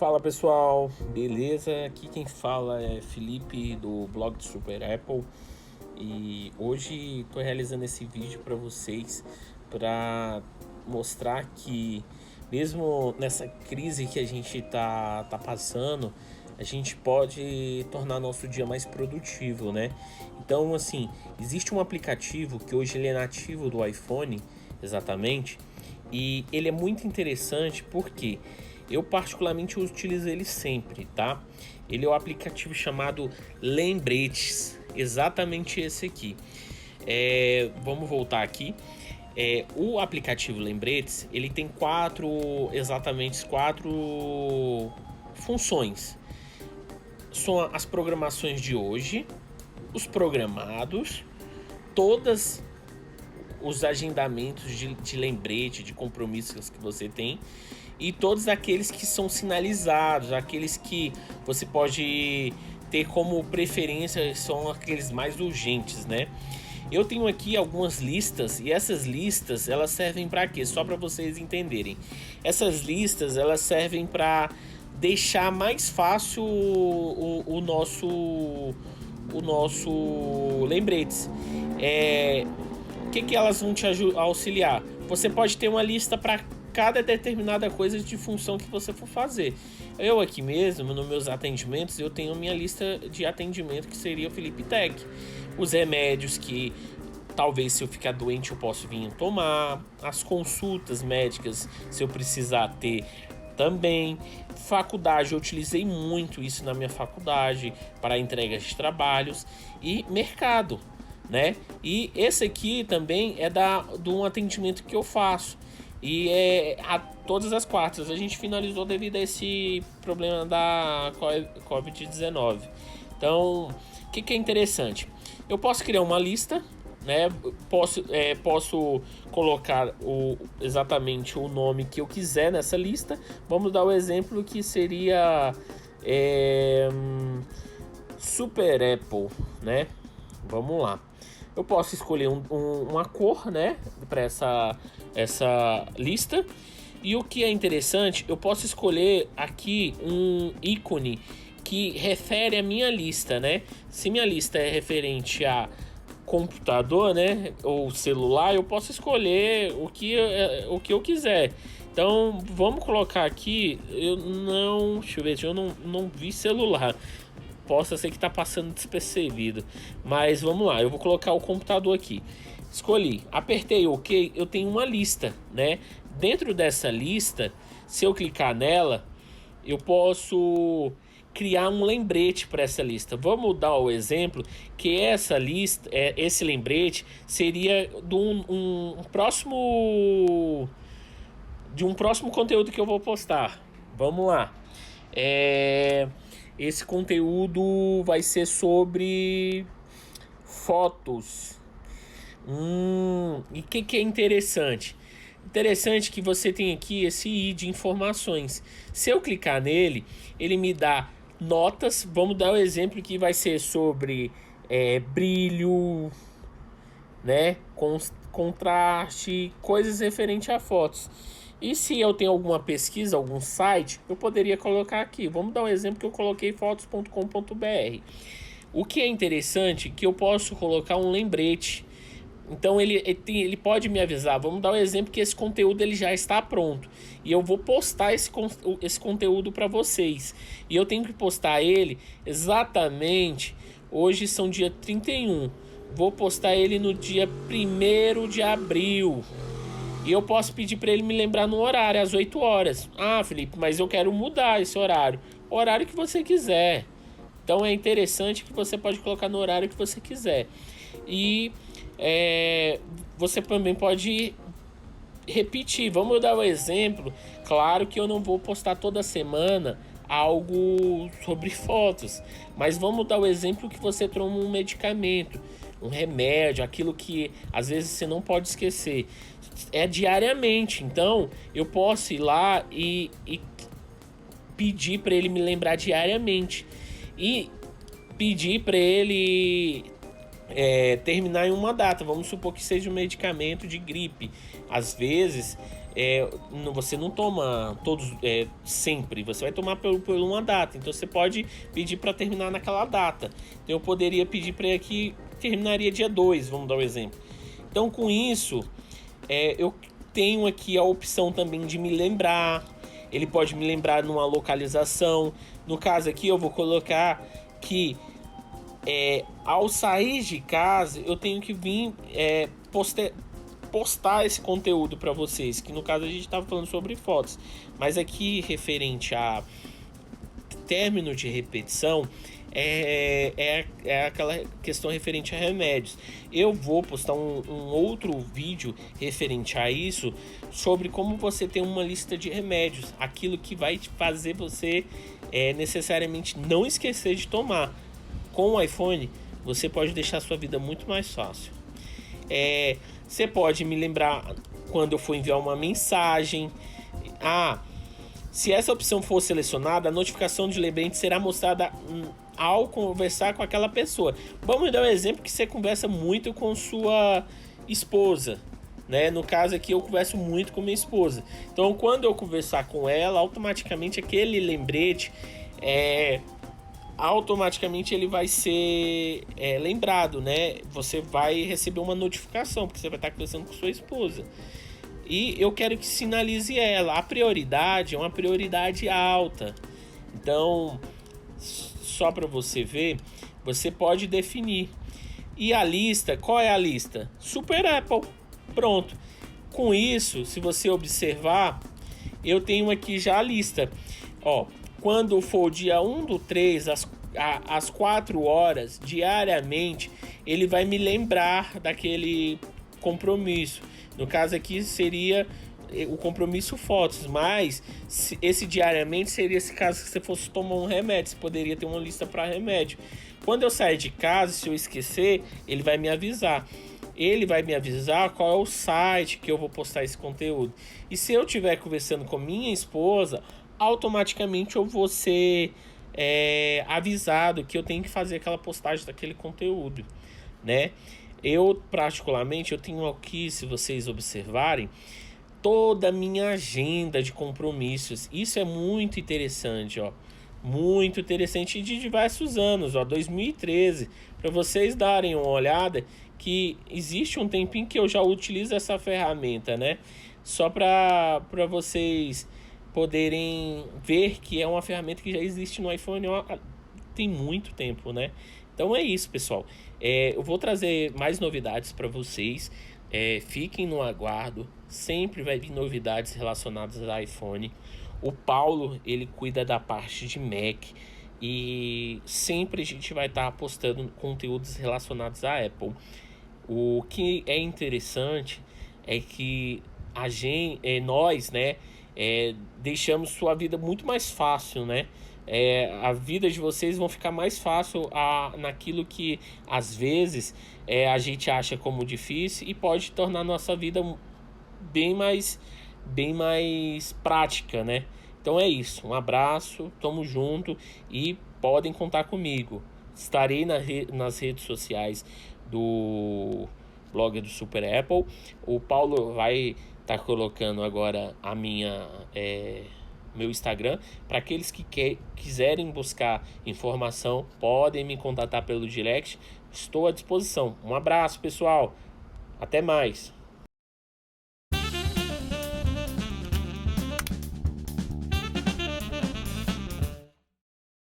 Fala pessoal, beleza? Aqui quem fala é Felipe do blog de Super Apple e hoje estou realizando esse vídeo para vocês para mostrar que mesmo nessa crise que a gente tá passando, a gente pode tornar nosso dia mais produtivo, né? Então, assim, existe um aplicativo que hoje ele é nativo do iPhone, exatamente, e ele é muito interessante porque eu particularmente utilizo ele sempre, tá? Ele é o aplicativo chamado Lembretes, exatamente esse aqui. Vamos voltar aqui. O aplicativo Lembretes, ele tem exatamente quatro funções. São as programações de hoje, os programados, todas os agendamentos de lembrete, de compromissos que você tem, e todos aqueles que são sinalizados, aqueles que você pode ter como preferência, são aqueles mais urgentes, né? Eu tenho aqui algumas listas e essas listas elas servem para quê? Só para vocês entenderem. Essas listas elas servem para deixar mais fácil o nosso lembretes. O que elas vão te auxiliar? Você pode ter uma lista para cada determinada coisa de função que você for fazer. Eu aqui mesmo, nos meus atendimentos, eu tenho minha lista de atendimento que seria o Felipe Tech. Os remédios que talvez se eu ficar doente eu posso vir tomar. As consultas médicas, se eu precisar ter também. Faculdade, eu utilizei muito isso na minha faculdade para entregas de trabalhos. E mercado, né? E esse aqui também é de um atendimento que eu faço. E todas as quartas. A gente finalizou devido a esse problema da Covid-19. Então, o que é interessante? Eu posso criar uma lista, né? Posso colocar exatamente o nome que eu quiser nessa lista. Vamos dar o exemplo que seria Super Apple, né? Vamos lá. Eu posso escolher uma cor, né, para essa lista. E o que é interessante, eu posso escolher aqui um ícone que refere à minha lista, né? Se minha lista é referente a computador, né, ou celular, eu posso escolher o que eu quiser. Então, vamos colocar aqui, deixa eu ver, eu não vi celular. Possa ser que tá passando despercebido, mas vamos lá, eu vou colocar o computador aqui. Escolhi, apertei OK, eu tenho uma lista, né? Dentro dessa lista, se eu clicar nela, eu posso criar um lembrete para essa lista. Vamos dar o exemplo que essa lista, esse lembrete seria de um próximo conteúdo que eu vou postar. Vamos lá. Esse conteúdo vai ser sobre fotos. E o que é interessante? Interessante que você tem aqui esse i de informações. Se eu clicar nele, ele me dá notas. Vamos dar um exemplo que vai ser sobre brilho, né? Contraste, coisas referentes a fotos. E se eu tenho alguma pesquisa, algum site, eu poderia colocar aqui. Vamos dar um exemplo que eu coloquei fotos.com.br. O que é interessante é que eu posso colocar um lembrete. Então ele pode me avisar. Vamos dar um exemplo que esse conteúdo ele já está pronto. E eu vou postar esse conteúdo para vocês. E eu tenho que postar ele exatamente. Hoje são dia 31. Vou postar ele no dia 1º de abril. E eu posso pedir para ele me lembrar no horário, às 8 horas. Ah, Felipe, mas eu quero mudar esse horário. O horário que você quiser. Então é interessante que você pode colocar no horário que você quiser. E você também pode repetir. Vamos dar um exemplo. Claro que eu não vou postar toda semana algo sobre fotos. Mas vamos dar o exemplo que você toma um medicamento, um remédio, aquilo que às vezes você não pode esquecer. Diariamente, então eu posso ir lá e pedir para ele me lembrar diariamente e pedir para ele terminar em uma data. Vamos supor que seja um medicamento de gripe. Às vezes, você não toma todos sempre, você vai tomar por uma data. Então você pode pedir para terminar naquela data. Então eu poderia pedir para que terminaria dia 2, vamos dar um exemplo. Então com isso, eu tenho aqui a opção também de me lembrar. Ele pode me lembrar numa localização. No caso aqui eu vou colocar que ao sair de casa eu tenho que vir postar esse conteúdo para vocês, que no caso a gente estava falando sobre fotos, mas aqui referente a término de repetição é aquela questão referente a remédios. Eu vou postar um outro vídeo referente a isso, sobre como você tem uma lista de remédios, aquilo que vai te fazer você necessariamente não esquecer de tomar. Com o iPhone, você pode deixar a sua vida muito mais fácil. Você pode me lembrar quando eu for enviar uma mensagem. Se essa opção for selecionada, a notificação de lembrete será mostrada ao conversar com aquela pessoa. Vamos dar um exemplo que você conversa muito com sua esposa, né? No caso aqui eu converso muito com minha esposa. Então quando eu conversar com ela, automaticamente aquele lembrete automaticamente ele vai ser lembrado, né? Você vai receber uma notificação, porque você vai estar conversando com sua esposa. E eu quero que sinalize ela. A prioridade é uma prioridade alta. Então, só para você ver, você pode definir. E a lista, qual é a lista? Super Apple. Pronto. Com isso, se você observar, eu tenho aqui já a lista. Quando for dia 1/3, às 4 horas, diariamente, ele vai me lembrar daquele compromisso. No caso aqui seria o compromisso fotos, mas esse diariamente seria esse caso que você fosse tomar um remédio, você poderia ter uma lista para remédio. Quando eu sair de casa, se eu esquecer, ele vai me avisar. Ele vai me avisar qual é o site que eu vou postar esse conteúdo. E se eu estiver conversando com minha esposa, automaticamente eu vou ser avisado que eu tenho que fazer aquela postagem daquele conteúdo, né? Eu particularmente, eu tenho aqui, se vocês observarem, toda a minha agenda de compromissos. Isso é muito interessante, muito interessante, de diversos anos, 2013, para vocês darem uma olhada, que existe um tempinho que eu já utilizo essa ferramenta, né? Só para vocês poderem ver que é uma ferramenta que já existe no iPhone tem muito tempo, né? Então é isso, pessoal. Eu vou trazer mais novidades para vocês. Fiquem no aguardo. Sempre vai vir novidades relacionadas ao iPhone. O Paulo, ele cuida da parte de Mac. E sempre a gente vai estar postando conteúdos relacionados à Apple. O que é interessante é que nós, né, deixamos sua vida muito mais fácil, né? A vida de vocês vão ficar mais fácil naquilo que às vezes a gente acha como difícil, e pode tornar nossa vida bem mais prática, né? Então é isso, um abraço, tamo junto e podem contar comigo. Estarei nas redes sociais do blog do Super Apple. O Paulo vai estar colocando agora meu Instagram. Para aqueles que quiserem buscar informação, podem me contatar pelo direct. Estou à disposição. Um abraço, pessoal. Até mais.